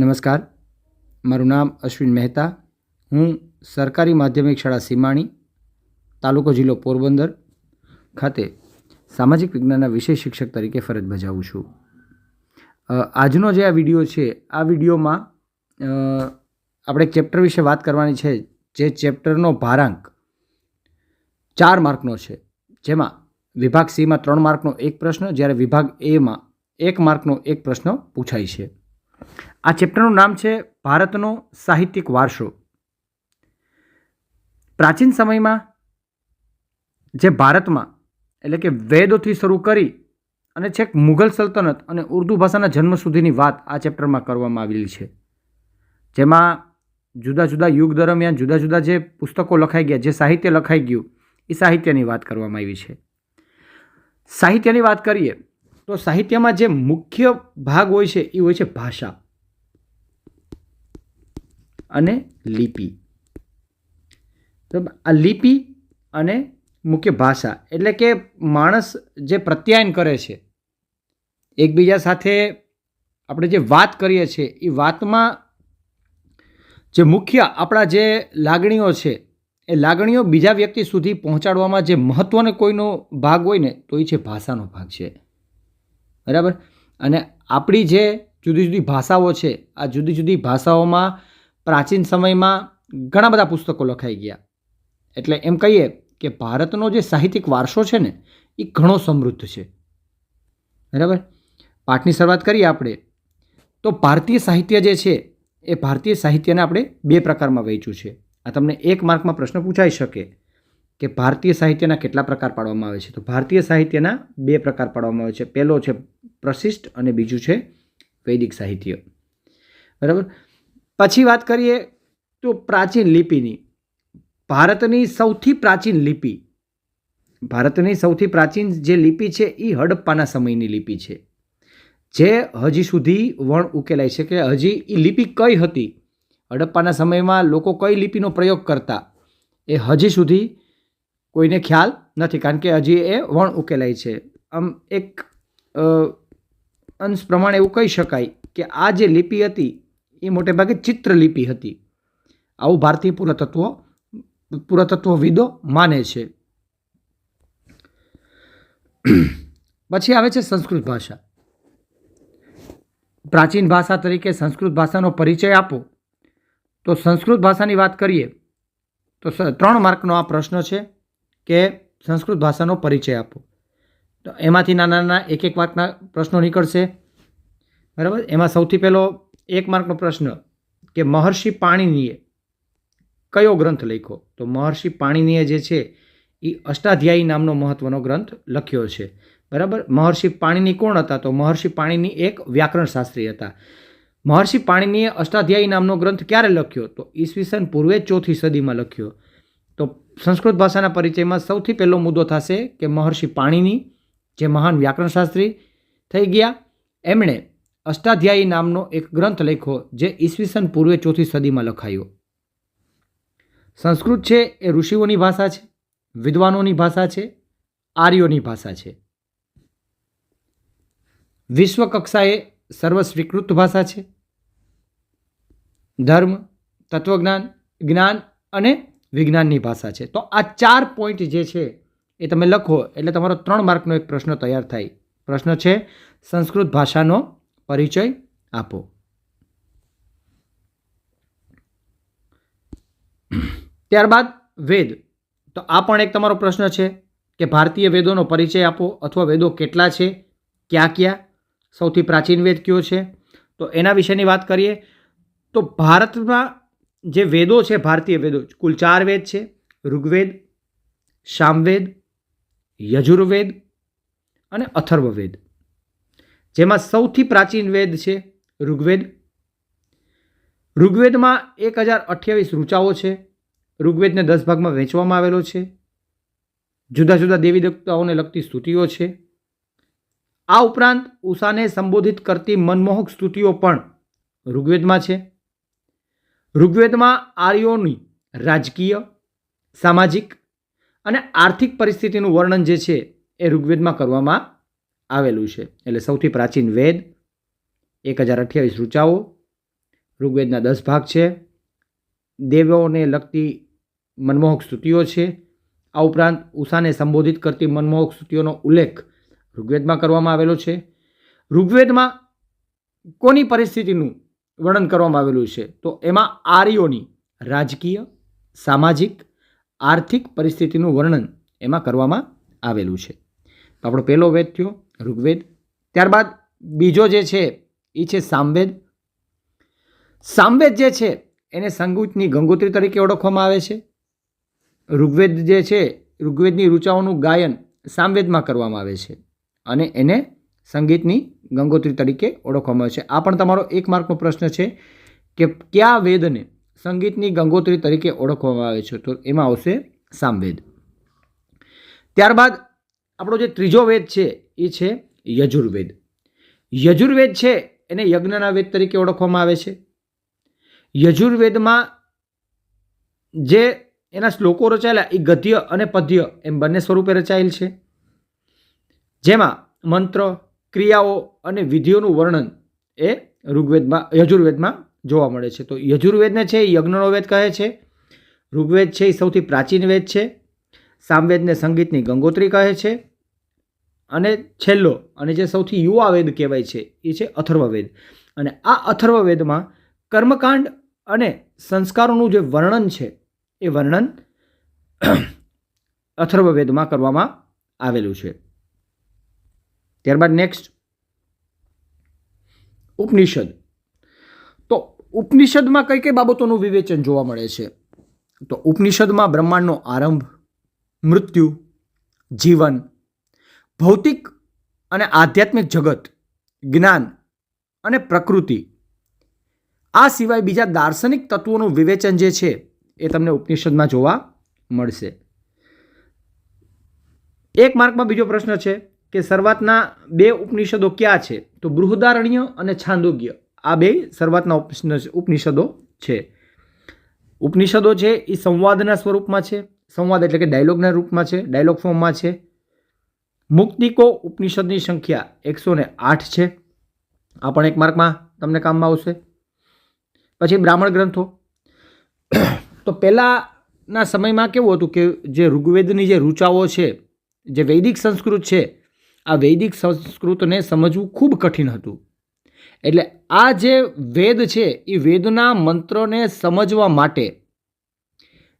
નમસ્કાર, મારું નામ અશ્વિન મહેતા. હું સરકારી માધ્યમિક શાળા સીમાણી, તાલુકો જિલ્લો પોરબંદર ખાતે સામાજિક વિજ્ઞાનના વિષય શિક્ષક તરીકે ફરજ બજાવું છું. આજનો જે આ વિડીયો છે, આ વિડીયોમાં આપણે એક ચેપ્ટર વિશે વાત કરવાની છે. જે ચેપ્ટરનો ભારાંક 4 માર્કનો છે, જેમાં વિભાગ સીમાં 3 માર્કનો એક પ્રશ્ન, જ્યારે વિભાગ એમાં 1 માર્કનો એક પ્રશ્ન પૂછાય છે. આ ચેપ્ટરનું નામ છે ભારતનો સાહિત્યિક વારસો. પ્રાચીન સમયમાં જે ભારતમાં એટલે કે વેદોથી શરૂ કરી અને છેક મુઘલ સલ્તનત અને ઉર્દૂ ભાષાના જન્મ સુધીની વાત આ ચેપ્ટરમાં કરવામાં આવેલી છે. જેમાં જુદા જુદા યુગ દરમિયાન જુદા જુદા જે પુસ્તકો લખાઈ ગયા, જે સાહિત્ય લખાઈ ગયું, એ સાહિત્યની વાત કરવામાં આવી છે. સાહિત્યની વાત કરીએ તો સાહિત્યમાં જે મુખ્ય ભાગ હોય છે એ હોય છે ભાષા અને લિપિ. તો આ લિપિ અને મુખ્ય ભાષા એટલે કે માણસ જે પ્રત્યાયન કરે છે, એકબીજા સાથે આપણે જે વાત કરીએ છીએ એ વાતમાં જે મુખ્ય આપણા જે લાગણીઓ છે એ લાગણીઓ બીજા વ્યક્તિ સુધી પહોંચાડવામાં જે મહત્ત્વનો કોઈનો ભાગ હોય ને તો એ છે ભાષાનો ભાગ છે. બરાબર. અને આપણી જે જુદી જુદી ભાષાઓ છે, આ જુદી જુદી ભાષાઓમાં પ્રાચીન સમયમાં ઘણા બધા પુસ્તકો લખાઈ ગયા. એટલે એમ કહીએ કે ભારતનો જે સાહિત્યિક વારસો છે ને એ ઘણો સમૃદ્ધ છે. બરાબર. પાઠની શરૂઆત કરીએ આપણે તો ભારતીય સાહિત્ય જે છે એ ભારતીય સાહિત્યને આપણે 2 પ્રકારમાં વહેંચ્યું છે. આ તમને 1 માર્કમાં પ્રશ્ન પૂછાઈ શકે કે ભારતીય સાહિત્યના કેટલા પ્રકાર પાડવામાં આવે છે. તો ભારતીય સાહિત્યના 2 પ્રકાર પાડવામાં આવે છે. પહેલો છે પ્રશિષ્ટ અને બીજું છે વૈદિક સાહિત્ય. બરાબર. પછી વાત કરીએ તો પ્રાચીન લિપિની. ભારતની સૌથી પ્રાચીન જે લિપિ છે એ હડપ્પાના સમયની લિપિ છે, જે હજી સુધી વણ ઉકેલાય છે કે હજી એ લિપિ કઈ હતી, હડપ્પાના સમયમાં લોકો કઈ લિપિનો પ્રયોગ કરતા, એ હજી સુધી કોઈને ખ્યાલ નથી, કારણ કે હજી એ વણ ઉકેલાય છે. આમ એક અંશ પ્રમાણે એવું કહી શકાય કે આ જે લિપિ હતી એ મોટે ભાગે ચિત્રલિપિ હતી. આવું ભારતીય પુરાતત્વવિદો માને છે. પછી આવે છે સંસ્કૃત ભાષા. પ્રાચીન ભાષા તરીકે સંસ્કૃત ભાષાનો પરિચય આપો. તો સંસ્કૃત ભાષાની વાત કરીએ તો 3 માર્કનો આ પ્રશ્ન છે કે સંસ્કૃત ભાષાનો પરિચય આપો. તો એમાંથી નાના 1 માર્કના પ્રશ્નો નીકળશે. બરાબર. એમાં સૌથી પહેલો 1 માર્કનો પ્રશ્ન કે મહર્ષિ પાણિનીએ કયો ગ્રંથ લખ્યો? તો મહર્ષિ પાણિનીએ જે છે એ અષ્ટાધ્યાયી નામનો મહત્વનો ગ્રંથ લખ્યો છે. બરાબર. મહર્ષિ પાણિની કોણ હતા? તો મહર્ષિ પાણિની એક વ્યાકરણ શાસ્ત્રી હતા. મહર્ષિ પાણિનીએ અષ્ટાધ્યાયી નામનો ગ્રંથ ક્યારે લખ્યો? તો ઈસવીસન પૂર્વે 4th સદીમાં લખ્યો. તો સંસ્કૃત ભાષાના પરિચયમાં સૌથી પહેલો મુદ્દો થશે કે મહર્ષિ પાણિની જે મહાન વ્યાકરણ શાસ્ત્રી થઈ ગયા, એમણે અષ્ટાધ્યાયી નામનો એક ગ્રંથ લખ્યો જે ઈસવીસન પૂર્વે 4th સદીમાં લખાયો. સંસ્કૃત છે એ ઋષિઓની ભાષા છે, વિદ્વાનોની ભાષા છે, આર્યોની ભાષા છે. વિશ્વ કક્ષાએ સર્વસ્વીકૃત ભાષા છે. ધર્મ, તત્વજ્ઞાન, જ્ઞાન અને વિજ્ઞાનની ભાષા છે. તો આ 4 પોઈન્ટ જે છે એ તમે લખો એટલે તમારો 3 માર્કનો એક પ્રશ્ન તૈયાર થાય. પ્રશ્ન છે સંસ્કૃત ભાષાનો પરિચય આપો. ત્યારબાદ વેદ. તો આ પણ એક તમારો પ્રશ્ન છે કે ભારતીય વેદોનો પરિચય આપો, અથવા વેદો કેટલા છે, ક્યાં સૌથી પ્રાચીન વેદ કયો છે. તો એના વિશેની વાત કરીએ તો ભારતમાં જે વેદો છે, ભારતીય વેદો કુલ 4 વેદ છે: ઋગ્વેદ, સામવેદ, યજુર્વેદ અને અથર્વવેદ. જેમાં સૌથી પ્રાચીન વેદ છે ઋગ્વેદ. ઋગ્વેદમાં 1028 ઋચાઓ છે. ઋગ્વેદને 10 ભાગમાં વહેંચવામાં આવેલો છે. જુદા જુદા દેવી દેવતાઓને લગતી સ્તુતિઓ છે. આ ઉપરાંત ઉષાને સંબોધિત કરતી મનમોહક સ્તુતિઓ પણ ઋગ્વેદમાં છે. ઋગ્વેદમાં આર્યોની રાજકીય, સામાજિક અને આર્થિક પરિસ્થિતિનું વર્ણન જે છે એ ઋગ્વેદમાં કરવામાં આવેલું છે. એટલે સૌથી પ્રાચીન વેદ, 1028 ઋચાઓ, ઋગ્વેદના 10 ભાગ છે. દેવોને લગતી મનમોહક સ્તુતિઓ છે. આ ઉપરાંત ઉષાને સંબોધિત કરતી મનમોહક સ્તુતિઓનો ઉલ્લેખ ઋગ્વેદમાં કરવામાં આવેલો છે. ઋગ્વેદમાં કોની પરિસ્થિતિનું વર્ણન કરવામાં આવેલું છે? તો એમાં આર્યોની રાજકીય, સામાજિક, આર્થિક પરિસ્થિતિનું વર્ણન એમાં કરવામાં આવેલું છે. તો આપણો પહેલો વેદ થયો ઋગ્વેદ. ત્યારબાદ બીજો જે છે એ છે સામવેદ. સામવેદ જે છે એને સંગીતની ગંગોત્રી તરીકે ઓળખવામાં આવે છે. ઋગ્વેદ જે છે, ઋગ્વેદની ઋચાઓનું ગાયન સામવેદમાં કરવામાં આવે છે અને એને સંગીતની ગંગોત્રી તરીકે ઓળખવામાં આવે છે. આ પણ તમારો 1 માર્કનો પ્રશ્ન છે કે કયા વેદને સંગીતની ગંગોત્રી તરીકે ઓળખવામાં આવે છે? તો એમાં આવશે સામવેદ. ત્યારબાદ આપણો જે ત્રીજો વેદ છે એ છે યજુર્વેદ. યજુર્વેદ છે એને યજ્ઞના વેદ તરીકે ઓળખવામાં આવે છે. યજુર્વેદમાં જે એના શ્લોકો રચાયેલા એ ગદ્ય અને પદ્ય એમ બંને સ્વરૂપે રચાયેલ છે, જેમાં મંત્ર, ક્રિયાઓ અને વિધિઓનું વર્ણન એ યજુર્વેદમાં જોવા મળે છે. તો યજુર્વેદને છે એ યજ્ઞનો વેદ કહે છે. ઋગ્વેદ છે એ સૌથી પ્રાચીન વેદ છે. સામવેદને સંગીતની ગંગોત્રી કહે છે. અને છેલ્લો અને જે સૌથી યુવા વેદ કહેવાય છે એ છે અથર્વવેદ. અને આ અથર્વવેદમાં કર્મકાંડ અને સંસ્કારોનું જે વર્ણન છે એ વર્ણન અથર્વવેદમાં કરવામાં આવેલું છે. ત્યારબાદ નેક્સ્ટ ઉપનિષદ. તો ઉપનિષદમાં કઈ કઈ બાબતોનું વિવેચન જોવા મળે છે? તો ઉપનિષદમાં બ્રહ્માંડનો આરંભ, મૃત્યુ, જીવન, ભૌતિક અને આધ્યાત્મિક જગત, જ્ઞાન અને પ્રકૃતિ, આ સિવાય બીજા દાર્શનિક તત્વોનું વિવેચન જે છે એ તમને ઉપનિષદમાં જોવા મળશે. 1 માર્કમાં બીજો પ્રશ્ન છે કે શરૂઆતના 2 ઉપનિષદો ક્યાં છે? તો બૃહદારણ્ય અને છાંદોગ્ય, આ 2 શરૂઆતના ઉપનિષદો છે. ઉપનિષદો છે એ સંવાદના સ્વરૂપમાં છે. સંવાદ એટલે કે ડાયલોગના રૂપમાં છે, ડાયલોગ ફોર્મમાં છે. મુક્તિકો ઉપનિષદની સંખ્યા 108 છે. આ પણ 1 માર્કમાં તમને કામમાં આવશે. પછી બ્રાહ્મણ ગ્રંથો. તો પહેલાંના સમયમાં કેવું હતું કે જે ઋગ્વેદની જે ઋચાઓ છે, જે વૈદિક સંસ્કૃત છે, આ વૈદિક સંસ્કૃતને સમજવું ખૂબ કઠિન હતું. એટલે આ જે વેદ છે એ વેદના મંત્રોને સમજવા માટે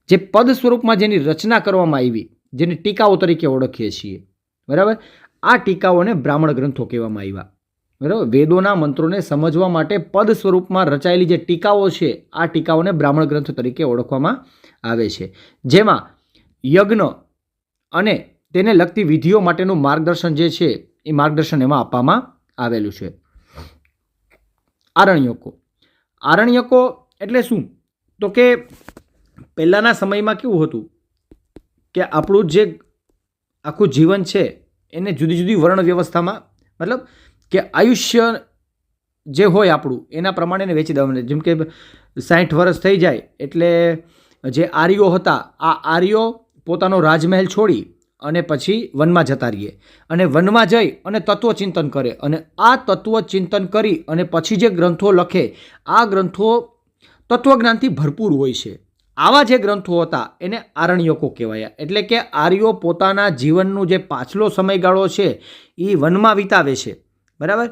જે પદ સ્વરૂપમાં જેની રચના કરવામાં આવી, જેની ટીકાઓ તરીકે ઓળખીએ છીએ, બરાબર, આ ટીકાઓને બ્રાહ્મણ ગ્રંથો કહેવામાં આવ્યા. બરાબર, વેદોના મંત્રોને સમજવા માટે પદ સ્વરૂપમાં રચાયેલી જે ટીકાઓ છે આ ટીકાઓને બ્રાહ્મણ ગ્રંથ તરીકે ઓળખવામાં આવે છે, જેમાં યજ્ઞ અને તેને લગતી વિધિઓ માટેનું માર્ગદર્શન જે છે એ માર્ગદર્શન એમાં આપવામાં આવેલું છે. આરણ્યકો. આરણ્યકો એટલે શું? તો કે પહેલાંના સમયમાં કેવું હતું કે આપણું જે આખું જીવન છે એને જુદી જુદી વર્ણ વ્યવસ્થામાં, મતલબ કે આયુષ્ય જે હોય આપણું એના પ્રમાણે એને વેચી દેવાનું. જેમ કે 60 વર્ષ થઈ જાય એટલે જે આર્યો હતા, આ આર્યો પોતાનો રાજમહેલ છોડી અને પછી વનમાં જતા રહીએ અને વનમાં જઈ અને તત્વચિંતન કરે અને આ તત્વચિંતન કરી અને પછી જે ગ્રંથો લખે, આ ગ્રંથો તત્વજ્ઞાનથી ભરપૂર હોય છે. આવા જે ગ્રંથો હતા એને આરણ્યકો કહેવાયા. એટલે કે આર્યો પોતાના જીવનનું જે પાછલો સમયગાળો છે એ વનમાં વિતાવે છે, બરાબર.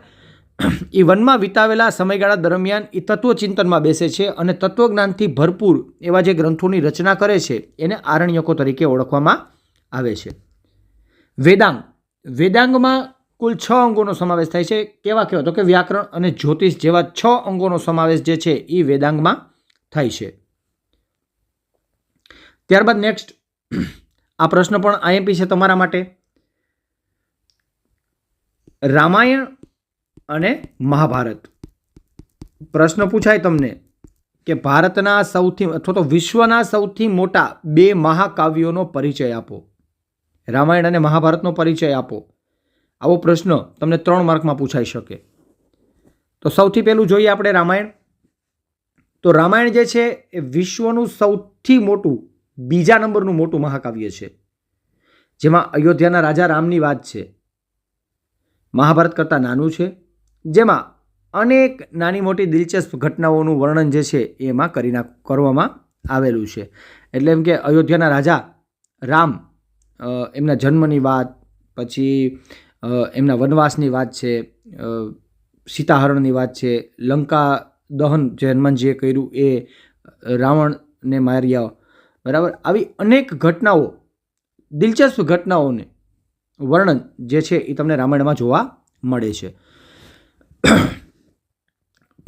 એ વનમાં વિતાવેલા સમયગાળા દરમિયાન એ તત્વચિંતનમાં બેસે છે અને તત્વજ્ઞાનથી ભરપૂર એવા જે ગ્રંથોની રચના કરે છે એને આરણ્યકો તરીકે ઓળખવામાં આવે છે. વેદાંગ. વેદાંગમાં કુલ 6 અંગોનો સમાવેશ થાય છે. કેવા કેવા? તો કે વ્યાકરણ અને જ્યોતિષ જેવા 6 અંગોનો સમાવેશ જે છે એ વેદાંગમાં થાય છે. ત્યારબાદ નેક્સ્ટ, આ પ્રશ્ન પણ આઈએમપી છે તમારા માટે. રામાયણ અને મહાભારત. પ્રશ્ન પૂછાય તમને કે ભારતના સૌથી અથવા તો વિશ્વના સૌથી મોટા 2 મહાકાવ્યોનો પરિચય આપો. રામાયણ અને મહાભારતનો પરિચય આપો. આવો પ્રશ્ન તમને 3 માર્કમાં પૂછાઈ શકે. તો સૌથી પહેલું જોઈએ આપણે રામાયણ. તો રામાયણ જે છે એ વિશ્વનું સૌથી મોટું, બીજા નંબરનું મોટું મહાકાવ્ય છે, જેમાં અયોધ્યાના રાજા રામની વાત છે. મહાભારત કરતાં નાનું છે, જેમાં અનેક નાની મોટી દિલચસ્પ ઘટનાઓનું વર્ણન જે છે એમાં કરવામાં આવેલું છે. એટલે એમ કે અયોધ્યાના રાજા રામ, એમના જન્મની વાત, પછી એમના વનવાસની વાત છે, સીતાહરણની વાત છે, લંકા દહન જે હનુમાનજીએ કર્યું એ, રાવણને માર્યા, બરાબર. આવી અનેક ઘટનાઓ, દિલચસ્પ ઘટનાઓને વર્ણન જે છે એ તમને રામાયણમાં જોવા મળે છે.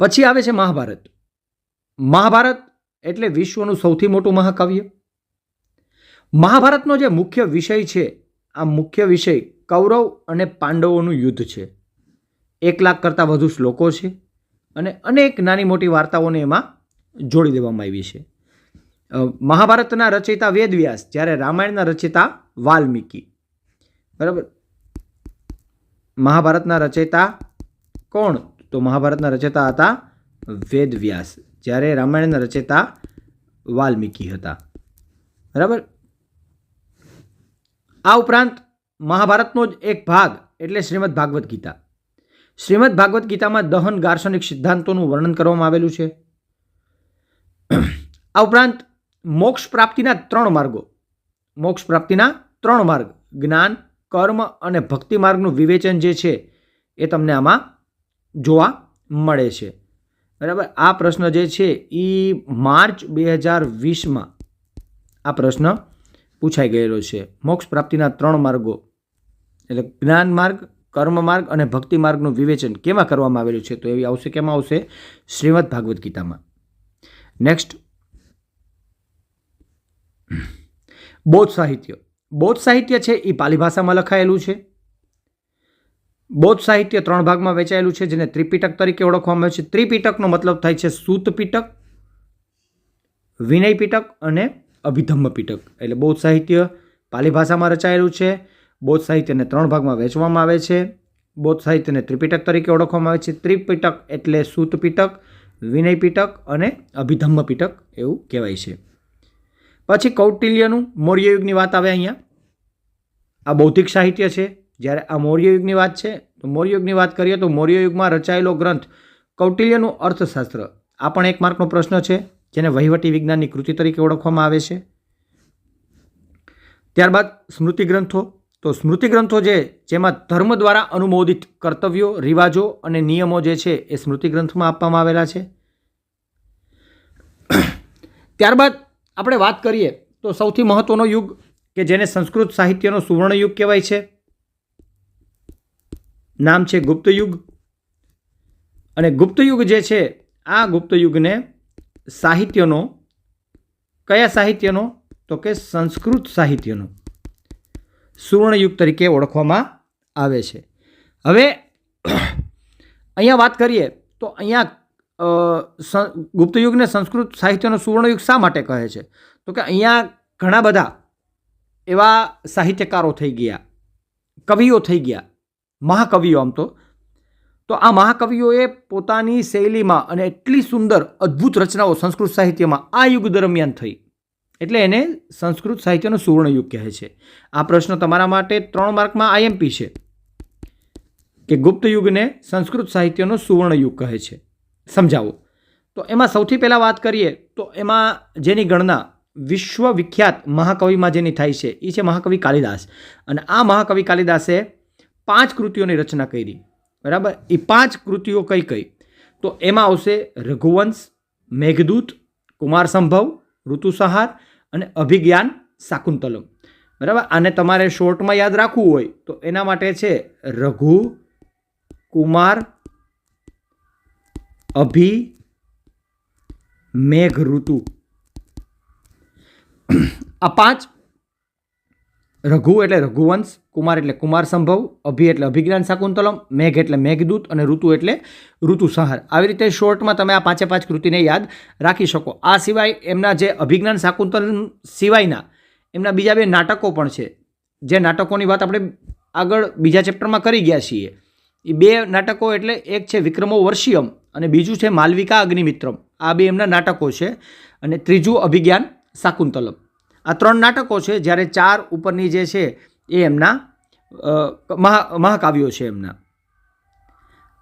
પછી આવે છે મહાભારત. મહાભારત એટલે વિશ્વનું સૌથી મોટું મહાકાવ્ય. મહાભારતનો જે મુખ્ય વિષય છે, આ મુખ્ય વિષય કૌરવ અને પાંડવોનું યુદ્ધ છે. 1 લાખ કરતાં વધુ શ્લોકો છે અને અનેક નાની મોટી વાર્તાઓને એમાં જોડી દેવામાં આવી છે. મહાભારતના રચયિતા વેદવ્યાસ, જ્યારે રામાયણના રચયિતા વાલ્મીકી. બરાબર. મહાભારતના રચયિતા કોણ? તો મહાભારતના રચયિતા હતા વેદવ્યાસ, જ્યારે રામાયણના રચયિતા વાલ્મીકી હતા. બરાબર. આ ઉપરાંત મહાભારતનો જ એક ભાગ એટલે શ્રીમદ ભાગવત ગીતા. શ્રીમદ ભાગવત ગીતામાં દહન દાર્શનિક સિદ્ધાંતોનું વર્ણન કરવામાં આવેલું છે. આ ઉપરાંત મોક્ષ પ્રાપ્તિના 3 માર્ગો, મોક્ષ પ્રાપ્તિના 3 માર્ગ, જ્ઞાન, કર્મ અને ભક્તિ માર્ગનું વિવેચન જે છે એ તમને આમાં જોવા મળે છે. બરાબર. આ પ્રશ્ન જે છે એ માર્ચ 2020માં આ પ્રશ્ન પૂછાઈ ગયેલો છે. મોક્ષ પ્રાપ્તિના 3 માર્ગો એટલે જ્ઞાન માર્ગ, કર્મ માર્ગ અને ભક્તિ માર્ગનું વિવેચન કેમાં કરવામાં આવેલું છે? તો એવી આવશે, કેમાં આવશે? શ્રીમદ ભાગવત ગીતામાં. નેક્સ્ટ, બૌદ્ધ સાહિત્ય. બૌદ્ધ સાહિત્ય છે એ પાલી ભાષામાં લખાયેલું છે. બૌદ્ધ સાહિત્ય 3 ભાગમાં વહેંચાયેલું છે, જેને ત્રિપિટક તરીકે ઓળખવામાં આવે છે. ત્રિપિટકનો મતલબ થાય છે સૂત પિટક, વિનય પિટક અને અભિધમ્મ પિટક. એટલે બૌદ્ધ સાહિત્ય પાલી ભાષામાં રચાયેલું છે. બૌદ્ધ સાહિત્યને 3 ભાગમાં વહેંચવામાં આવે છે. બૌદ્ધ સાહિત્યને ત્રિપિટક તરીકે ઓળખવામાં આવે છે. ત્રિપિટક એટલે સૂત પિટક, વિનય પિટક અને અભિધમ્મ પિટક એવું કહેવાય છે. પછી કૌટિલ્યનું મૌર્ય યુગની વાત આવે અહીંયા. આ બૌદ્ધિક સાહિત્ય છે. જ્યારે આ મૌર્ય યુગની વાત છે, તો મૌર્ય યુગની વાત કરીએ તો મૌર્ય યુગમાં રચાયેલો ગ્રંથ કૌટિલ્યનું અર્થશાસ્ત્ર. આ પણ 1 માર્કનો પ્રશ્ન છે, જેને વહીવટી વિજ્ઞાનની કૃતિ તરીકે ઓળખવામાં આવે છે. ત્યારબાદ સ્મૃતિ ગ્રંથો. તો સ્મૃતિ ગ્રંથો જેમાં ધર્મ દ્વારા અનુમોદિત કર્તવ્યો, રિવાજો અને નિયમો જે છે એ સ્મૃતિ ગ્રંથમાં આપવામાં આવેલા છે. ત્યારબાદ આપણે વાત કરીએ તો સૌથી મહત્વનો યુગ કે જેને સંસ્કૃત સાહિત્યનો સુવર્ણ યુગ કહેવાય છે, નામ છે ગુપ્ત યુગ. અને ગુપ્ત યુગ જે છે, આ ગુપ્ત યુગને સાહિત્યનો, કયા સાહિત્યનો? તો કે સંસ્કૃત સાહિત્યનો સુવર્ણ યુગ તરીકે ઓળખવામાં આવે છે. હવે અહીંયા વાત કરીએ તો અહીંયા ગુપ્ત યુગને સંસ્કૃત સાહિત્યનો સુવર્ણ યુગ શા માટે કહે છે? તો કે અહીંયા ઘણા બધા એવા સાહિત્યકારો થઈ ગયા, કવિઓ થઈ ગયા, મહાકવિઓ. આમ તો આ મહાકવિઓએ પોતાની શૈલીમાં અને એટલી સુંદર અદ્ભુત રચનાઓ સંસ્કૃત સાહિત્યમાં આ યુગ દરમિયાન થઈ, એટલે એને સંસ્કૃત સાહિત્યનો સુવર્ણ યુગ કહે છે. આ પ્રશ્ન તમારા માટે 3 માર્કમાં આઈએમપી છે કે ગુપ્ત યુગને સંસ્કૃત સાહિત્યનો સુવર્ણ યુગ કહે છે. સમજાવો. તો એમાં સૌથી પહેલાં વાત કરીએ તો એમાં જેની ગણના વિશ્વવિખ્યાત મહાકવિમાં જેની થાય છે એ છે મહાકવિ કાલિદાસ. અને આ મહાકવિ કાલિદાસે 5 કૃતિઓની રચના કરી. બરાબર. એ 5 કૃતિઓ કઈ કઈ? તો એમાં આવશે રઘુવંશ, મેઘદૂત, કુમાર સંભવ, ઋતુસંહાર અને અભિજ્ઞાન શાકુંતલમ. બરાબર. આને તમારે શોર્ટમાં યાદ રાખવું હોય તો એના માટે છે રઘુ, કુમાર, અભિ, મેઘ, ઋતુ. આ 5, રઘુ એટલે રઘુવંશ, કુમાર એટલે કુમાર સંભવ, અભિ એટલે અભિજ્ઞાન શાકુંતલમ, મેઘ એટલે મેઘદૂત અને ઋતુ એટલે ઋતુસંહાર. આવી રીતે શોર્ટમાં તમે આ 5 કૃતિને યાદ રાખી શકો. આ સિવાય એમના જે અભિજ્ઞાન શાકુંતલમ સિવાયના એમના બીજા 2 નાટકો પણ છે, જે નાટકોની વાત આપણે આગળ બીજા ચેપ્ટરમાં કરી ગયા છીએ. એ 2 નાટકો એટલે એક છે વિક્રમો વર્ષિયમ અને બીજું છે માલવિકા અગ્નિમિત્રમ. આ 2 એમના નાટકો છે. અને ત્રીજું અભિજ્ઞાન શાકુંતલમ. આ 3 નાટકો છે, જ્યારે 4 ઉપરની જે છે એ એમના મહાકાવ્યો છે એમના.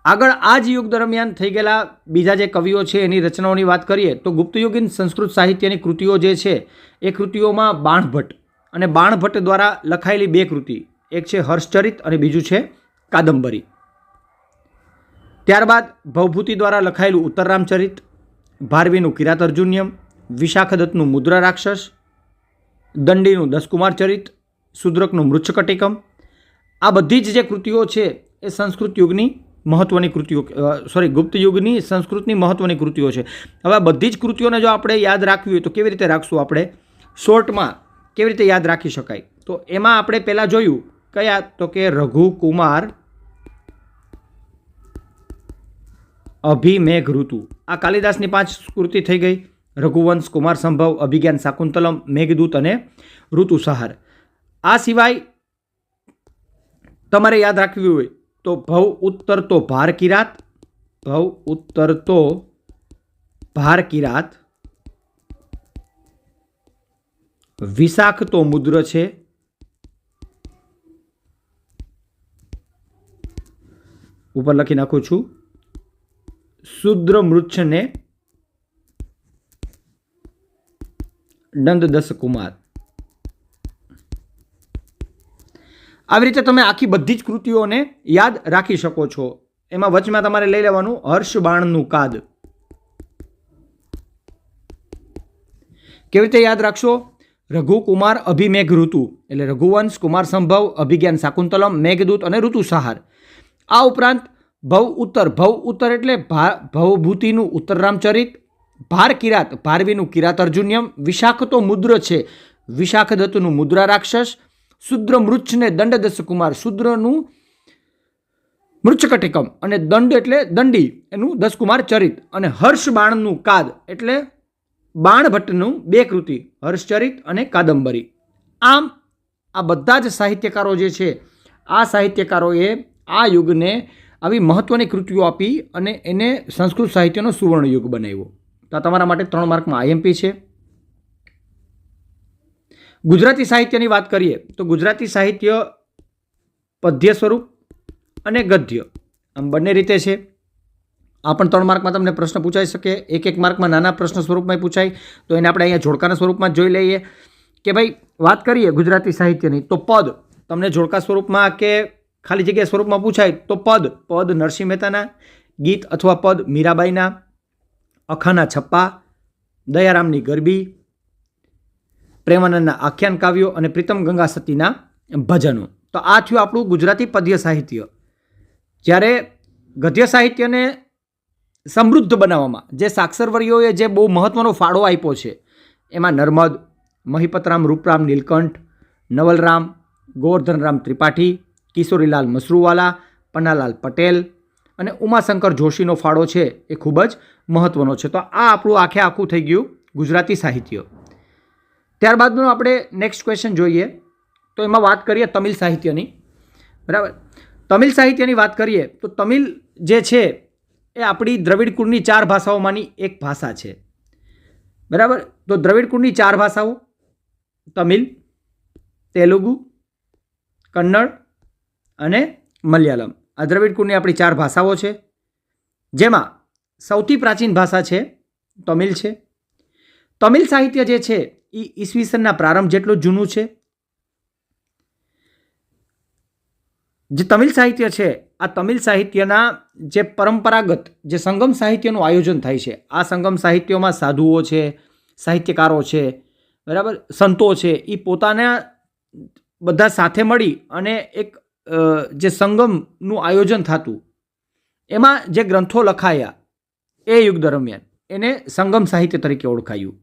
આગળ આ જ યુગ દરમિયાન થઈ ગયેલા બીજા જે કવિઓ છે એની રચનાઓની વાત કરીએ તો ગુપ્તયુગીન સંસ્કૃત સાહિત્યની કૃતિઓ જે છે એ કૃતિઓમાં બાણભટ્ટ અને બાણભટ્ટ દ્વારા લખાયેલી બે કૃતિ, એક છે હર્ષચરિત અને બીજું છે કાદંબરી. ત્યારબાદ ભવભૂતિ દ્વારા લખાયેલું ઉત્તરરામચરિત, ભારવીનું કિરાતાર્જુન્યમ, વિશાખદત્તનું મુદ્રા રાક્ષસ, દંડીનું દસકુમાર ચરિત, શુદ્રકનું મૃચ્છકટિકમ. આ બધી જ જે કૃતિઓ છે એ સંસ્કૃત યુગની મહત્વની કૃતિઓ, ગુપ્ત યુગની સંસ્કૃતની મહત્વની કૃતિઓ છે. હવે આ બધી જ કૃતિઓને જો આપણે યાદ રાખવી હોય તો કેવી રીતે રાખશું? આપણે શોર્ટમાં કેવી રીતે યાદ રાખી શકાય? તો એમાં આપણે પહેલાં જોયું કયા, તો કે રઘુકુમાર અભિમેઘ ઋતુ. આ કાલિદાસની 5 કૃતિ થઈ ગઈ. રઘુવંશ, કુમાર સંભવ, અભિજ્ઞાન શાકુંતલમ, મેઘદૂત અને ઋતુસહાર. આ સિવાય તમારે યાદ રાખવી હોય તો ભવ ઉત્તરતો ભાર કિરાત, ભવ ઉત્તરતો ભાર કિરાત, વિશાખ તો મુદ્ર છે, ઉપર લખી નાખું છું, શુદ્ર મૃચ્છને દંડ દસ કુમાર. આવી રીતે તમે આખી બધી જ કૃતિઓને યાદ રાખી શકો છો. એમાં વચમાં તમારે લઈ લેવાનું હર્ષબાણનું કાદ. કેવી રીતે યાદ રાખશો? રઘુકુમાર અભિમેઘ ઋતુ એટલે રઘુવંશ, કુમાર સંભવ, અભિજ્ઞાન શાકુંતલમ, મેઘદૂત અને ઋતુસહાર. આ ઉપરાંત ભવ ઉત્તર એટલે ભવભૂતિનું ઉત્તરરામચરિત, ભાર કિરાત, ભારવીનું કિરાતાર્જુન્યમ, વિશાખ તો મુદ્ર છે, વિશાખદત્તનું મુદ્રા રાક્ષસ, શુદ્ર મૃચ્છને દંડ દસ કુમાર, શુદ્રનું મૃચ્છકટિકમ અને દંડ એટલે દંડી એનું દસકુમાર ચરિત, અને હર્ષબાણનું કાદ એટલે બાણભટ્ટનું 2 કૃતિ, હર્ષચરિત અને કાદંબરી. આમ આ બધા જ સાહિત્યકારો જે છે, આ સાહિત્યકારોએ આ યુગને આવી મહત્વની કૃતિઓ આપી અને એને સંસ્કૃત સાહિત્યનો સુવર્ણ યુગ બનાવ્યો. તો આ તમારા માટે 3 માર્કમાં આઈએમપી છે. ગુજરાતી સાહિત્યની વાત કરીએ તો ગુજરાતી સાહિત્ય પદ્ય સ્વરૂપ અને ગદ્ય આમ બંને રીતે છે. આ પણ 3 માર્કમાં તમને પ્રશ્ન પૂછાઈ શકે. 1 માર્કમાં નાના પ્રશ્ન સ્વરૂપમાં પૂછાય. તો એને આપણે અહીંયા જોડકાના સ્વરૂપમાં જોઈ લઈએ કે ભાઈ વાત કરીએ ગુજરાતી સાહિત્યની તો પદ તમને જોડકા સ્વરૂપમાં કે ખાલી જગ્યા સ્વરૂપમાં પૂછાય તો પદ નરસિંહ મહેતાના, ગીત અથવા પદ મીરાબાઈના, અખાના છપ્પા, દયારામની ગરબી, પ્રેમાનંદના આખ્યાન કાવ્યો અને પ્રીતમ ગંગા સતીના ભજનો. તો આ થયું આપણું ગુજરાતી પદ્ય સાહિત્ય. જ્યારે ગદ્ય સાહિત્યને સમૃદ્ધ બનાવવામાં જે સાક્ષરવર્યોએ જે બહુ મહત્વનો ફાળો આપ્યો છે એમાં નર્મદ, મહિપતરામ, રૂપરામ નીલકંઠ, નવલરામ, ગોવર્ધનરામ ત્રિપાઠી, કિશોરીલાલ મસરૂવાલા, પન્નાલાલ પટેલ અને ઉમાશંકર જોશીનો ફાળો છે એ ખૂબ જ મહત્વનો છે. તો આ આપણું આખું થઈ ગયું ગુજરાતી સાહિત્ય. ત્યારબાદનું આપણે નેક્સ્ટ ક્વેશ્ચન જોઈએ તો એમાં વાત કરીએ તમિલ સાહિત્યની. બરાબર, તમિલ સાહિત્યની વાત કરીએ તો તમિલ જે છે એ આપણી દ્રવિડ કુળની 4 ભાષાઓમાંની એક ભાષા છે. બરાબર, તો દ્રવિડ કુળની 4 ભાષાઓ તમિલ, તેલુગુ, કન્નડ અને મલયાલમ. આ દ્રવિડ કુળની આપણી 4 ભાષાઓ છે, જેમાં સૌથી પ્રાચીન ભાષા છે તમિલ છે. તમિલ સાહિત્ય જે છે એ ઈસવીસનના પ્રારંભ જેટલું જૂનું છે. જે તમિલ સાહિત્ય છે આ તમિલ સાહિત્યના જે પરંપરાગત જે સંગમ સાહિત્યનું આયોજન થાય છે, આ સંગમ સાહિત્યોમાં સાધુઓ છે, સાહિત્યકારો છે, બરાબર, સંતો છે, એ પોતાના બધા સાથે મળી અને એક જે સંગમનું આયોજન થતું એમાં જે ગ્રંથો લખાયા એ યુગ દરમિયાન એને સંગમ સાહિત્ય તરીકે ઓળખાયું.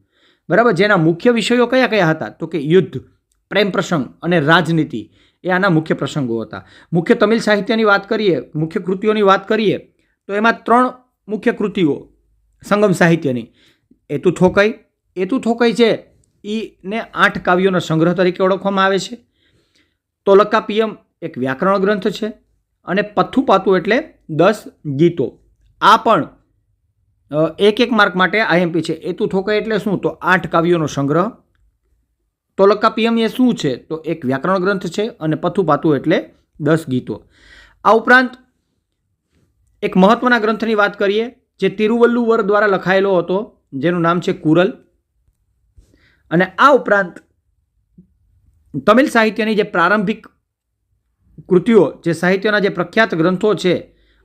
બરાબર, જેના મુખ્ય વિષયો કયા કયા હતા તો કે યુદ્ધ, પ્રેમ પ્રસંગ અને રાજનીતિ એ આના મુખ્ય પ્રસંગો હતા. મુખ્ય તમિલ સાહિત્યની વાત કરીએ, મુખ્ય કૃતિઓની વાત કરીએ તો એમાં 3 મુખ્ય કૃતિઓ સંગમ સાહિત્યની. એતુ થોકઈ છે એને 8 કાવ્યોના સંગ્રહ તરીકે ઓળખવામાં આવે છે. તોલકાપિયમ એક વ્યાકરણ ગ્રંથ છે અને પથ્થુપાતુ એટલે 10 ગીતો. આ પણ 1 માર્ક માટે આઈએમપી છે. એતુ થોકઈ એટલે શું તો 8 કાવ્યોનો સંગ્રહ. તોલકાપિયમ એ શું છે તો એક વ્યાકરણ ગ્રંથ છે અને પથ્થુપાતુ એટલે 10 ગીતો. આ ઉપરાંત એક મહત્વના ગ્રંથની વાત કરીએ જે તિરુવલ્લુવર દ્વારા લખાયેલો હતો, જેનું નામ છે કુરલ. અને આ ઉપરાંત તમિલ સાહિત્યની જે પ્રારંભિક કૃતિઓ, જે સાહિત્યના જે પ્રખ્યાત ગ્રંથો છે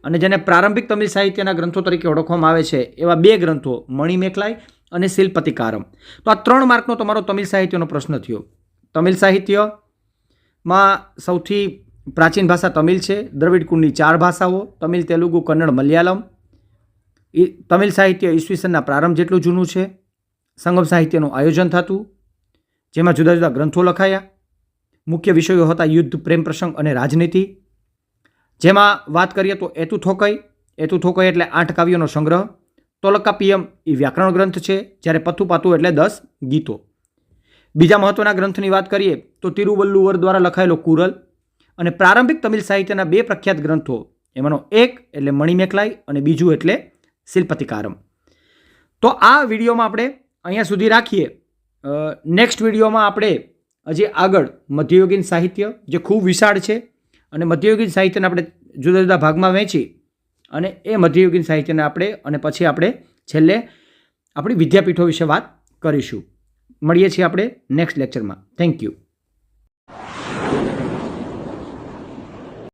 અને જેને પ્રારંભિક તમિલ સાહિત્યના ગ્રંથો તરીકે ઓળખવામાં આવે છે, એવા 2 ગ્રંથો મણિમેખલાઈ અને શિલ્પતિકારમ. તો આ 3 માર્કનો તમારો તમિલ સાહિત્યનો પ્રશ્ન થયો. તમિલ સાહિત્યમાં સૌથી પ્રાચીન ભાષા તમિલ છે. દ્રવિડ કુળની 4 ભાષાઓ, તમિલ, તેલુગુ, કન્નડ, મલયાલમ. તમિલ સાહિત્ય ઈસવીસનના પ્રારંભ જેટલું જૂનું છે. સંગમ સાહિત્યનું આયોજન થતું, જેમાં જુદા જુદા ગ્રંથો લખાયા. મુખ્ય વિષયો હતા યુદ્ધ, પ્રેમ પ્રસંગ અને રાજનીતિ. જેમાં વાત કરીએ તો એતુ થોકઈ એટલે 8 કાવ્યોનો સંગ્રહ. તોલકાપિયમ એ વ્યાકરણ ગ્રંથ છે, જ્યારે પથુપાતુ એટલે 10 ગીતો. બીજા મહત્વના ગ્રંથની વાત કરીએ તો તિરુવલ્લુવર દ્વારા લખાયેલો કુરલ. અને પ્રારંભિક તમિલ સાહિત્યના 2 પ્રખ્યાત ગ્રંથો, એમાંનો એક એટલે મણિમેખલાઈ અને બીજું એટલે શિલ્પતિકારમ. તો આ વિડીયોમાં આપણે અહીંયા સુધી રાખીએ. નેક્સ્ટ વિડીયોમાં આપણે હજી આગળ મધ્યયુગીન સાહિત્ય, જે ખૂબ વિશાળ છે, અને મધ્યયુગીન સાહિત્યને આપણે જુદા જુદા ભાગમાં વહેંચી અને એ મધ્યયુગીન સાહિત્યને આપણે પછી આપણે છેલ્લે આપણી વિદ્યાપીઠો વિશે વાત કરીશું. મળીએ છીએ આપણે નેક્સ્ટ લેક્ચરમાં. Thank you.